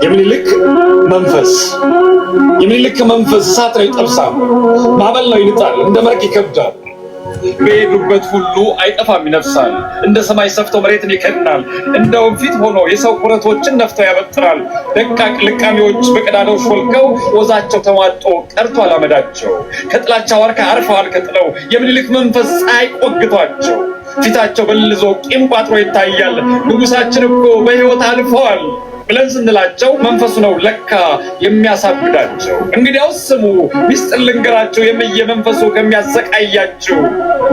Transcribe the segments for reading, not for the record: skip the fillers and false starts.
የምኒልክ መንፈስ እሳት ነው ይጠብሳል፣ ማዕበል ነው ይልጣል፣ እንደ መርቅ ይከብዳል። በሄዱበት ሁሉ አይጠፋም ይነፍሳል፣ እንደ ሰማይ ሰፍቶ መሬትን ይከድናል። እንደ ወንፊት ሆኖ የሰው ኩረቶችን ነፍተው ያበጥራል። ደቃቅ ልቃሚዎች በቀዳዳው ሾልከው ወዛቸው ተሟጦ ቀርቷል አመዳቸው። ከጥላቻ ዋርካ አርፈዋል ከጥለው የምኒልክ መንፈስ ፀሐይ ቆግቷቸው። ፊታቸው በልዞ ቂም ቋጥሮ ይታያል። ንጉሳችን እኮ በሕይወት አልፈዋል ብለን ስንላቸው መንፈሱ ነው ለካ የሚያሳብዳቸው። እንግዲያውስ ስሙ ሚስጥር ልንገራቸው የመንፈሱ ከሚያሰቃያቸው።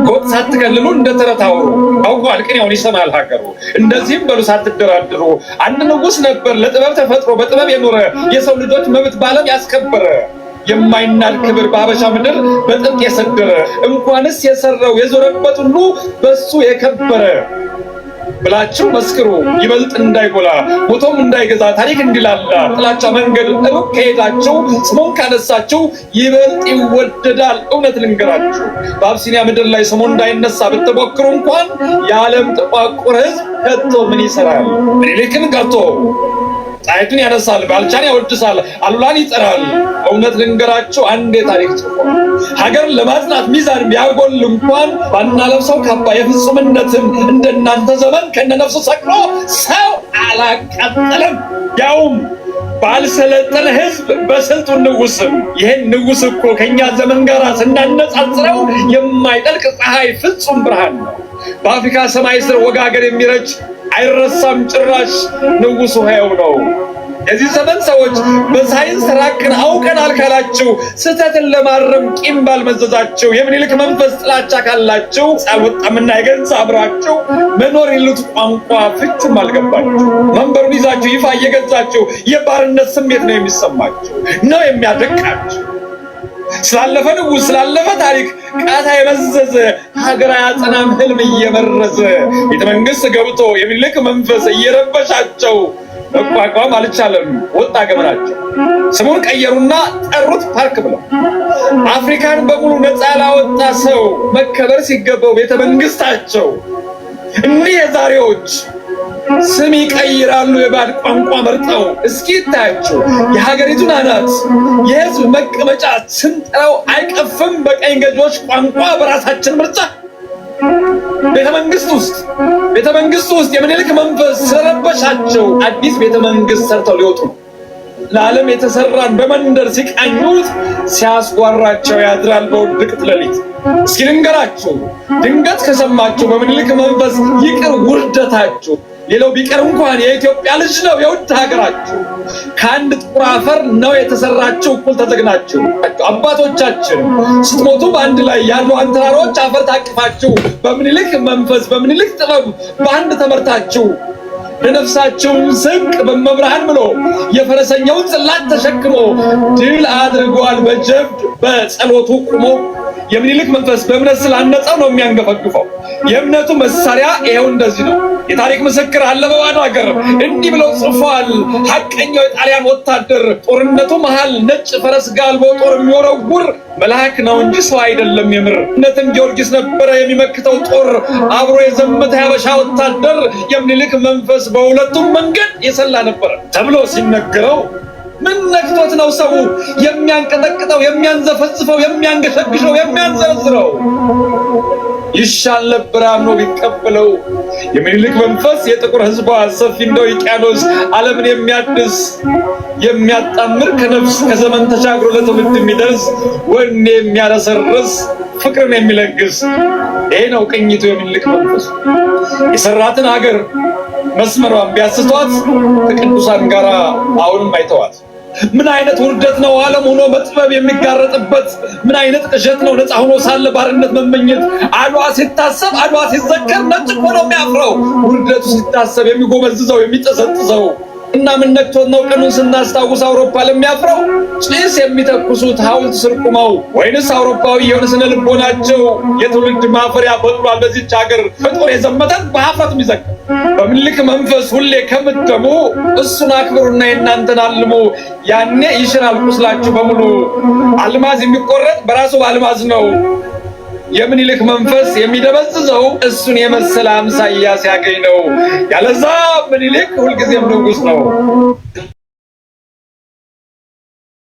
ጎጥ ሳትከልሉ እንደ ተረት አውሩ፣ አውቋል ቅኔውን ይሰማል ሀገሩ። እንደዚህም በሉ ሳትደራድሩ፣ አንድ ንጉሥ ነበር ለጥበብ ተፈጥሮ በጥበብ የኖረ የሰው ልጆች መብት በዓለም ያስከበረ። የማይናድ ክብር በአበሻ ምድር በጥንት የሰደረ፣ እንኳንስ የሰራው የዞረበት ሁሉ በሱ የከበረ ብላችሁ መስክሩ ይበልጥ እንዳይጎላ ሞቶም እንዳይገዛ ታሪክ እንዲላላ። ጥላቻ መንገድ ሩቅ ከሄዳችሁ ስሙን ካነሳችሁ ይበልጥ ይወደዳል። እውነት ልንገራችሁ በአብሲኒያ ምድር ላይ ስሙ እንዳይነሳ ብትሞክሩ እንኳን የዓለም ጥቋቁር ሕዝብ ከቶ ምን ይሰራል? ምኒልክን ቀርቶ ጣይቱን ያነሳል፣ ባልቻን ያወድሳል፣ አሉላን ይጠራል። እውነት ልንገራችሁ አንዴ ታሪክ ጽፏል። ሀገርን ለማጽናት ሚዛን ቢያጎል እንኳን ባናለብሰው ካባ የፍጹምነትን እንደናንተ ዘመን ከነነፍሱ ሰቅሎ ሰው አላቃጠለም። ያውም ባልሰለጠነ ሕዝብ በስልጡን ንጉስም። ይህን ንጉስ እኮ ከኛ ዘመን ጋር ስናነጻጽረው የማይጠልቅ ፀሐይ ፍጹም ብርሃን ነው። በአፍሪካ ሰማይ ስር ወጋገር የሚረጭ አይረሳም ጭራሽ ንጉሱ ሕያው ነው። የዚህ ዘመን ሰዎች በሳይንስ ራቅን አውቀናል ካላችሁ ስህተትን ለማረም ቂም ባልመዘዛችሁ የምኒልክ መንፈስ ጥላቻ ካላችሁ አልወጣምና የገዛ አብራችሁ መኖር ይሉት ቋንቋ ፍቹም አልገባችሁ። መንበሩን ይዛችሁ ይፋ እየገዛችሁ የባርነት ስሜት ነው የሚሰማችሁ ነው የሚያደቃችሁ። ስላለፈ ንጉሥ ስላለፈ ታሪክ ቃታ የመዘዘ ሀገር አያጸናም ህልም እየመረዘ ቤተ መንግሥት ገብቶ የሚልክ መንፈስ እየረበሻቸው መቋቋም አልቻለም። ወጣ ገመናቸው ስሙን ቀየሩና ጠሩት ፓርክ ብለው። አፍሪካን በሙሉ ነፃ ላወጣ ሰው መከበር ሲገባው ቤተ መንግሥታቸው እኒህ የዛሬዎች ስም ይቀይራሉ የባድ ቋንቋ መርጠው። እስኪ ይታያችሁ የሀገሪቱን አናት የህዝብ መቀመጫ ስንጠራው አይቀፍም በቀኝ ገዢዎች ቋንቋ በራሳችን ምርጫ። ቤተ መንግስት ውስጥ የምኒልክ መንፈስ ስለረበሻቸው አዲስ ቤተ መንግስት ሰርተው ሊወጡ ነው። ለዓለም የተሰራን በመንደር ሲቃኙት ሲያስጓራቸው ያድራል በውድቅት ሌሊት። እስኪ ልንገራችሁ ድንገት ከሰማችሁ በምኒልክ መንፈስ ይቅር ውርደታችሁ። ሌላው ቢቀር እንኳን የኢትዮጵያ ልጅ ነው የውድ ሀገራችሁ። ከአንድ ጥቁር አፈር ነው የተሰራችሁ እኩል ተዘግናችሁ። አባቶቻችን ስትሞቱ በአንድ ላይ ያሉ አንተራሮች አፈር ታቅፋችሁ በምኒልክ መንፈስ በምኒልክ ጥበብ በአንድ ተመርታችሁ ለነፍሳቸውን ስንቅ በመብርሃን ብሎ የፈረሰኛውን ጽላት ተሸክሞ ድል አድርጓል በጀብድ በጸሎቱ ቁሞ። የምኒልክ መንፈስ በእምነት ስላነጸው ነው የሚያንገፈግፈው። የእምነቱ መሳሪያ ይሄው እንደዚህ ነው። የታሪክ ምስክር አለ በባዶ ሀገር እንዲህ ብለው ጽፏል። ሐቀኛው የጣሊያን ወታደር ጦርነቱ መሃል ነጭ ፈረስ ጋልቦ ጦር የሚወረውር መልአክ ነው እንጂ ሰው አይደለም የምር። እነትም ጊዮርጊስ ነበረ የሚመክተው ጦር አብሮ የዘመተ ያበሻ ወታደር። የምኒልክ መንፈስ በሁለቱም መንገድ የሰላ ነበረ ተብሎ ሲነገረው ምን ነክቶት ነው ሰው የሚያንቀጠቅጠው የሚያንዘፈዝፈው የሚያንገሸግሸው የሚያንዘረዝረው? ይሻል ነበር አምኖ ቢቀበለው። የምኒልክ መንፈስ የጥቁር ሕዝቧ ሰፊ እንደው ውቅያኖስ ዓለምን የሚያድስ የሚያጣምር ከነፍስ ከዘመን ተሻግሮ ለትውልድ የሚደርስ ወኔ የሚያረሰርስ ፍቅርን የሚለግስ ይሄ ነው ቅኝቱ የምኒልክ መንፈስ። የሰራትን ሀገር መስመሯን ቢያስቷት ከቅዱሳን ጋር አሁንም አይተዋት። ምን አይነት ውርደት ነው ዓለም ሆኖ በጥበብ የሚጋረጥበት? ምን አይነት ቅዠት ነው ነፃ ሆኖ ሳለ ባርነት መመኘት? አድዋ ሲታሰብ አድዋ ሲዘከር ነጭ እኮ ነው የሚያፍረው። ውርደቱ ሲታሰብ የሚጎመዝዘው የሚጠሰጥሰው እና ምን ነክቶት ነው ቀኑን ስናስታውስ አውሮፓ ለሚያፍረው? ጭስ የሚተኩሱት ሐውልት ስር ቁመው ወይንስ አውሮፓዊ የሆነ ስነ ልቦናቸው የትውልድ ማፈሪያ በጥሏል በዚች ሀገር በጦር የዘመተን በሀፍረት የሚዘክር? በምኒልክ መንፈስ ሁሌ ከምትደሙ እሱን አክብሩና የእናንተን አልሙ። ያኔ ይሽራል ቁስላችሁ በሙሉ። አልማዝ የሚቆረጥ በራሱ በአልማዝ ነው። የምኒልክ መንፈስ የሚደበዝዘው እሱን የመሰለ አምሳያ ሲያገኝ ነው። ያለዛ ምኒልክ ሁልጊዜም ንጉሥ ነው።